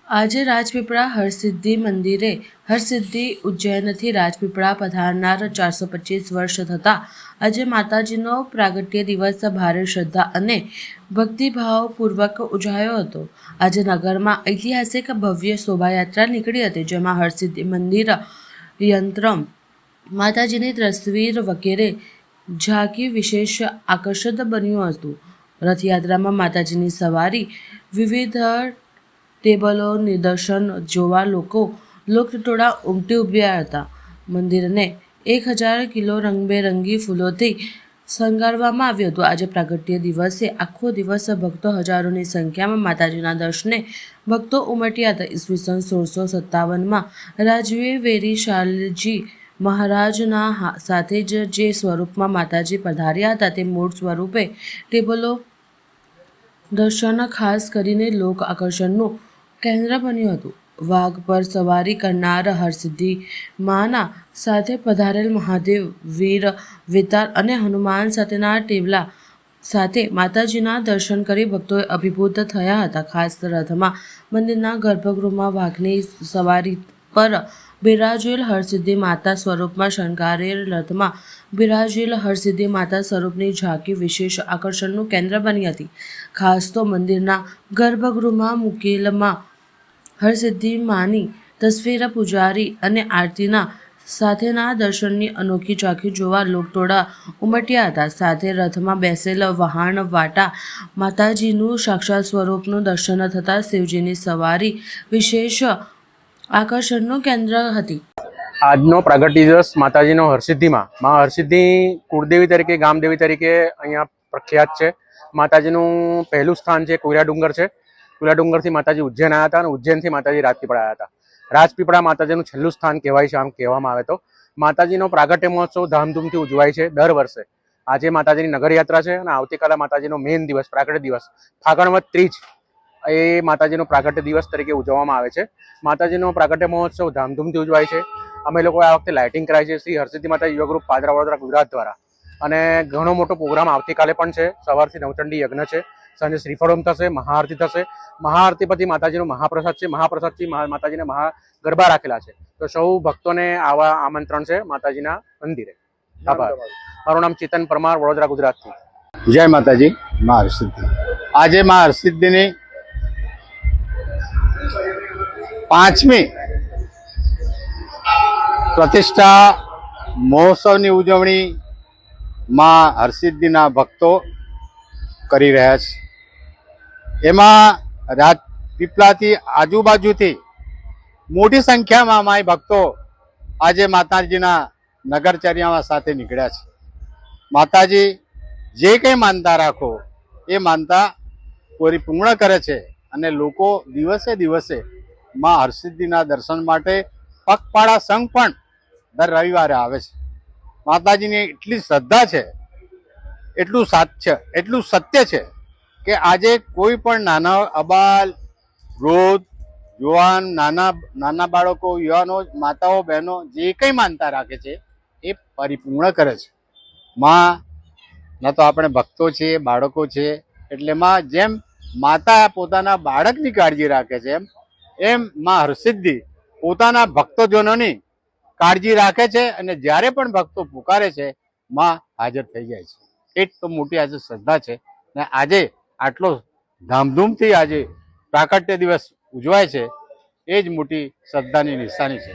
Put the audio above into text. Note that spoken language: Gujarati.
આજે રાજપીપળા હરસિદ્ધિ મંદિરે હરસિદ્ધિ ઉજ્જૈનથી રાજપીપળા પધારનાર 425 વર્ષ થતાં આજે માતાજીનો પ્રાગટ્ય દિવસ ભારે શ્રદ્ધા અને ભક્તિભાવપૂર્વક ઉજવાયો હતો। આજે નગરમાં ઐતિહાસિક ભવ્ય શોભાયાત્રા નીકળી હતી, જેમાં હરસિદ્ધિ મંદિર, યંત્ર, માતાજીની તસવીર વગેરે ઝાંકી વિશેષ આકર્ષક બન્યું હતું। રથયાત્રામાં માતાજીની સવારી, વિવિધ ટેબલો, નિદર્શન જોવા લોકટોળા ઉમટી ઉભર્યા હતા। મંદિરને 1000 કિલો રંગબેરંગી ફૂલોથી શણગારવામાં આવ્યું હતું। આજે પ્રાગટ્ય દિવસે આખો દિવસ ભક્તો હજારોની સંખ્યામાં માતાજીના દર્શને ભક્તો ઉમટ્યા હતા। ઈસવીસન 1657માં રાજવીર વેરી શાલજી મહારાજના સાથે જે સ્વરૂપમાં માતાજી પધાર્યા હતા તે મૂળ સ્વરૂપે ટેબલો દર્શન ખાસ કરીને લોક આકર્ષણનું કેન્દ્ર બન્યું હતું। વાઘ પર સવારી કરનાર હરસિદ્ધિ માના સાથે પધારેલ મહાદેવ, વીર, વેતાળ અને હનુમાન સાથેના ટેબલા સાથે માતાજીના દર્શન કરી ભક્તોએ અભિભૂત થયા હતા। ખાસ રથમાં મંદિરના ગર્ભગૃહમાં વાઘની સવારી પર બિરાજેલ હરસિદ્ધિ માતા સ્વરૂપમાં શણગારેલ રથમાં બિરાજેલ હરસિદ્ધિ માતા સ્વરૂપની ઝાંકી વિશેષ આકર્ષણનું કેન્દ્ર બની હતી। ખાસ તો મંદિરના ગર્ભગૃહમાં મૂકેલમાં હરસિદ્ધિ માની તસવીર, પૂજારી અને આરતીના સાથેના દર્શનની અનોખી ઝાંખી જોવા લોકટોળા ઉમટ્યા હતા। સાથે રથમાં બેસેલ વહાણ વાટા માતાજીનું સાક્ષાત સ્વરૂપનું દર્શન થતાં શિવજીની સવારી વિશેષ આકર્ષણનું કેન્દ્ર હતી। આજનો પ્રાગટ્ય દિવસ માતાજીનો હરસિદ્ધિમાં મા હરસિદ્ધિ કુળદેવી તરીકે, ગામદેવી તરીકે અહીંયા પ્રખ્યાત છે। માતાજીનું પહેલું સ્થાન છે કોયરા ડુંગર છે। કોયરા ડુંગરથી માતાજી ઉજ્જૈન આવ્યા હતા અને ઉજ્જૈનથી માતાજી રાજપીપળા આવ્યા હતા। રાજપીપળા માતાજીનું છેલ્લું સ્થાન કહેવાય છે, આમ કહેવામાં આવે તો। માતાજીનો પ્રાગટ્ય મહોત્સવ ધામધૂમથી ઉજવાય છે દર વર્ષે। આજે માતાજીની નગરયાત્રા છે અને આવતીકાલે માતાજીનો મેઇન દિવસ, પ્રાગટ્ય દિવસ, ફાગણ વદ ત્રીજ, એ માતાજીનો પ્રાગટ્ય દિવસ તરીકે ઉજવવામાં આવે છે। માતાજીનો પ્રાગટ્ય મહોત્સવ ધામધૂમથી ઉજવાય છે। અમે લોકો આ વખતે લાઇટિંગ કરાય છે શ્રી હરસિદ્ધિ માતા યુવા ગ્રુપ પાદરા વડોદરા ગુજરાત દ્વારા, અને ઘણો મોટો પ્રોગ્રામ આવતીકાલે પણ છે। સવારથી નવચંડી યજ્ઞ છે, સાંજે શ્રીફળોમ થશે, મહાઆરતી થશે। મહાઆરતી પછી માતાજીનો મહાપ્રસાદ છે, મહાપ્રસાદથી માતાજીને ગરબા રાખેલા છે। તો સૌ ભક્તોને આવા આમંત્રણ છે માતાજીના મંદિરે। આભાર। મારું નામ ચેતન પરમાર, વડોદરા ગુજરાતથી। જય માતાજી। મા હરસિદ્ધિ, આજે મા હરસિદ્ધિની 5મી પ્રતિષ્ઠા મહોત્સવની ઉજવણી મા હરસિદ્ધિના ભક્તો કરી રહ્યા છે। એમાં રાજપીપળાથી આજુબાજુથી મોટી સંખ્યામાં માય ભક્તો આજે માતાજીના નગરચર્યામાં સાથે નીકળ્યા છે। માતાજી જે કંઈ માનતા રાખો એ માનતા પરિપૂર્ણ કરે છે અને લોકો દિવસે દિવસે મા હરસિદ્ધિના દર્શન માટે પગપાળા સંઘ પણ દર રવિવારે આવે છે। માતાજીની એટલી શ્રદ્ધા છે, એટલું સત્ય છે કે આજે કોઈ પણ નાના અબાલ, વૃદ્ધ, જુવાન, નાના બાળકો, યુવાનો, માતાઓ, બહેનો જે કંઈ માનતા રાખે છે એ પરિપૂર્ણ કરે છે। માં ના તો આપણે ભક્તો છીએ, બાળકો છે, એટલે માં જેમ માતા પોતાના બાળકની કાળજી રાખે છે એમ માં હરસિદ્ધિ પોતાના ભક્તજનોની કાળજી રાખે છે અને જ્યારે પણ ભક્તો પુકારે છે માં હાજર થઈ જાય છે। એ જ તો મોટી આજે શ્રદ્ધા છે ને આજે આટલો ધામધૂમથી આજે પ્રાગટ્ય દિવસ ઉજવાય છે, એ જ મોટી શ્રદ્ધાની નિશાની છે।